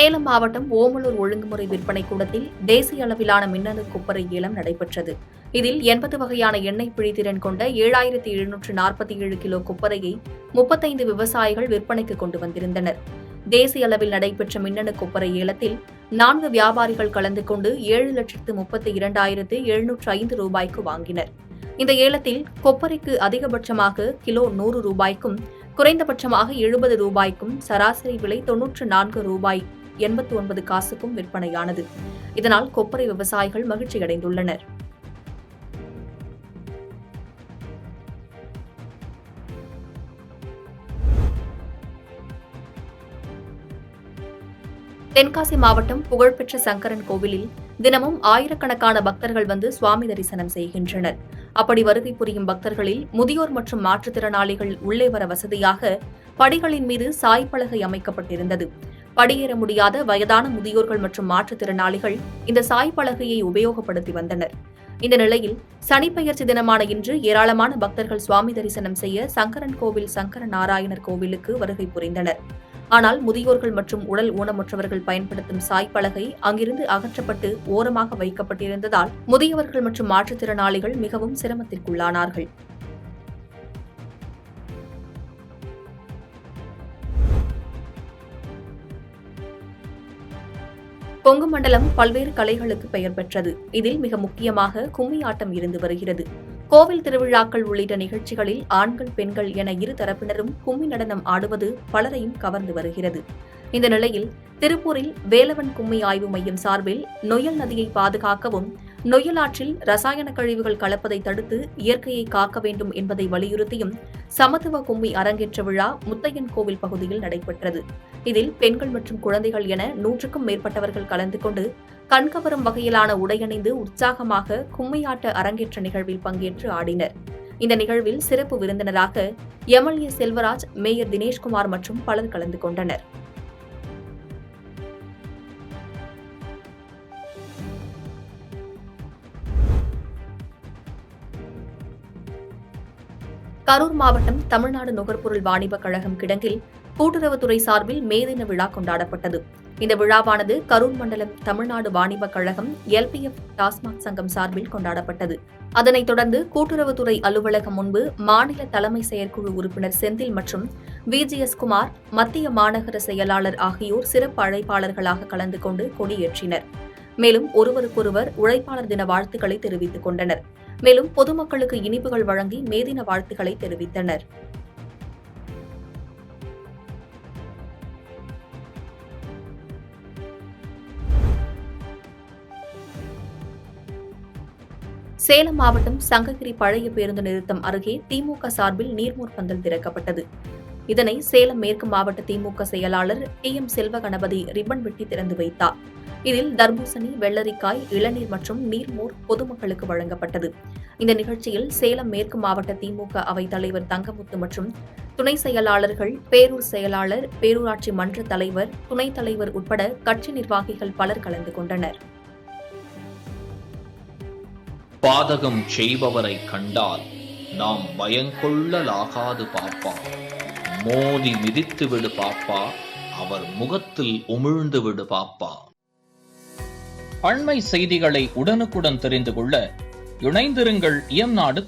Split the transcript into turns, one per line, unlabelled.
சேலம் மாவட்டம் ஓமலூர் ஒழுங்குமுறை விற்பனை கூடத்தில் தேசிய அளவிலான மின்னணு கொப்பரை ஏலம் நடைபெற்றது. இதில் 80 வகையான எண்ணெய் பிழித்திறன் கொண்ட 7747 கிலோ கொப்பரையை 35 விவசாயிகள் விற்பனைக்கு கொண்டு வந்திருந்தனர். தேசிய அளவில் நடைபெற்ற மின்னணு கொப்பரை ஏலத்தில் 4 வியாபாரிகள் கலந்து கொண்டு 7,32,705 ரூபாய்க்கு வாங்கினர். இந்த ஏலத்தில் கொப்பரைக்கு அதிகபட்சமாக கிலோ 100 ரூபாய்க்கும், குறைந்தபட்சமாக 70 ரூபாய்க்கும், சராசரி விலை 94 ரூபாய் 89 காசுக்கும் விற்பனையானது. இதனால் கொப்பரை விவசாயிகள் மகிழ்ச்சியடைந்துள்ளனர். தென்காசி மாவட்டம் புகழ்பெற்ற சங்கரன் கோவிலில் தினமும் ஆயிரக்கணக்கான பக்தர்கள் வந்து சுவாமி தரிசனம் செய்கின்றனர். அப்படி வருகை புரியும் பக்தர்களில் முதியோர் மற்றும் மாற்றுத்திறனாளிகள் உள்ளே வர வசதியாக படிகளின் மீது சாய்பலகை அமைக்கப்பட்டிருந்தது. படியேற முடியாத வயதான முதியோர்கள் மற்றும் மாற்றுத்திறனாளிகள் இந்த சாய்பலகையை உபயோகப்படுத்தி வந்தனர். இந்த நிலையில் சனிப்பெயர்ச்சி தினமான இன்று ஏராளமான பக்தர்கள் சுவாமி தரிசனம் செய்ய சங்கரன் கோவில் சங்கர நாராயணர் கோவிலுக்கு வருகை புரிந்தனர். ஆனால் முதியோர்கள் மற்றும் உடல் ஊனமுற்றவர்கள் பயன்படுத்தும் சாய்பலகை அங்கிருந்து அகற்றப்பட்டு ஓரமாக வைக்கப்பட்டிருந்ததால் முதியவர்கள் மற்றும் மாற்றுத்திறனாளிகள் மிகவும் சிரமத்திற்குள்ளானார்கள். கொங்கு மண்டலம் பல்வேறு கலைகளுக்கு பெயர் பெற்றது. இதில் மிக முக்கியமாக கும்மி ஆட்டம் இருந்து வருகிறது. கோவில் திருவிழாக்கள் உள்ளிட்ட நிகழ்ச்சிகளில் ஆண்கள் பெண்கள் என இரு தரப்பினரும் கும்மி நடனம் ஆடுவது பலரையும் கவர்ந்து வருகிறது. இந்த நிலையில் திருப்பூரில் வேலவன் கும்மி ஆய்வு மையம் சார்பில் நொய்யல் நதியை பாதுகாக்கவும், நொய்யல் ஆற்றில் ரசாயன கழிவுகள் கலப்பதை தடுத்து இயற்கையை காக்க வேண்டும் என்பதை வலியுறுத்தியும் சமத்துவ கும்மி அரங்கேற்ற விழா முத்தையன் கோவில் பகுதியில் நடைபெற்றது. இதில் பெண்கள் மற்றும் குழந்தைகள் என 100க்கும் மேற்பட்டவர்கள் கலந்து கொண்டு கண்கவரும் வகையிலான உடையணிந்து உற்சாகமாக கும்மியாட்ட அரங்கேற்ற நிகழ்வில் பங்கேற்று ஆடினர். இந்த நிகழ்வில் சிறப்பு விருந்தினராக எம்எல்ஏ செல்வராஜ், மேயர் தினேஷ்குமார் மற்றும் பலர் கலந்து கொண்டனர். கரூர் மாவட்டம் தமிழ்நாடு நுகர்பொருள் வாணிபக் கழகம் கிடங்கில் கூட்டுறவுத்துறை சார்பில் மே தின விழா கொண்டாடப்பட்டது. இந்த விழாவானது கரூர் மண்டலம் தமிழ்நாடு வாணிபக் கழகம் LPF டாஸ்மாக் சங்கம் சார்பில் கொண்டாடப்பட்டது. அதனைத் தொடர்ந்து கூட்டுறவுத்துறை அலுவலகம் முன்பு மாநில தலைமை செயற்குழு உறுப்பினர் செந்தில் மற்றும் VGS குமார், மத்திய மாநகர செயலாளர் ஆகியோர் சிறப்பு அழைப்பாளர்களாக கலந்து கொண்டு கொடியேற்றினர். மேலும் ஒருவருக்கொருவர் உழைப்பாளர் தின வாழ்த்துக்களை தெரிவித்துக் கொண்டனர். மேலும் பொதுமக்களுக்கு இனிப்புகள் வழங்கி மே தின வாழ்த்துக்களை தெரிவித்தனர். சேலம் மாவட்டம் சங்ககிரி பழைய பேருந்து நிறுத்தம் அருகே திமுக சார்பில் நீர்மோர் பந்தல் திறக்கப்பட்டது. இதனை சேலம் மேற்கு மாவட்ட திமுக செயலாளர் TM செல்வகணபதி ரிப்பன் வெட்டி திறந்து வைத்தார். இதில் தர்பூசணி, வெள்ளரிக்காய், இளநீர் மற்றும் நீர்மோர் பொதுமக்களுக்கு வழங்கப்பட்டது. இந்த நிகழ்ச்சியில் சேலம் மேற்கு மாவட்ட திமுக அவைத் தலைவர் தங்கமுத்து மற்றும் துணை செயலாளர்கள், பேரூர் செயலாளர், பேரூராட்சி மன்ற தலைவர், துணைத் தலைவர் உட்பட கட்சி நிர்வாகிகள் பலர் கலந்து கொண்டனர்.
பாதகம் செய்பவரை கண்டால் நாம் பயங்கொள்ளலாகாது பாப்பா, மோதி மிதித்து விடு பாப்பா, அவர் முகத்தில் உமிழ்ந்து விடு பாப்பா. அண்மை செய்திகளை உடனுக்குடன் தெரிந்து கொள்ள இணைந்திருங்கள் இயம்நாடு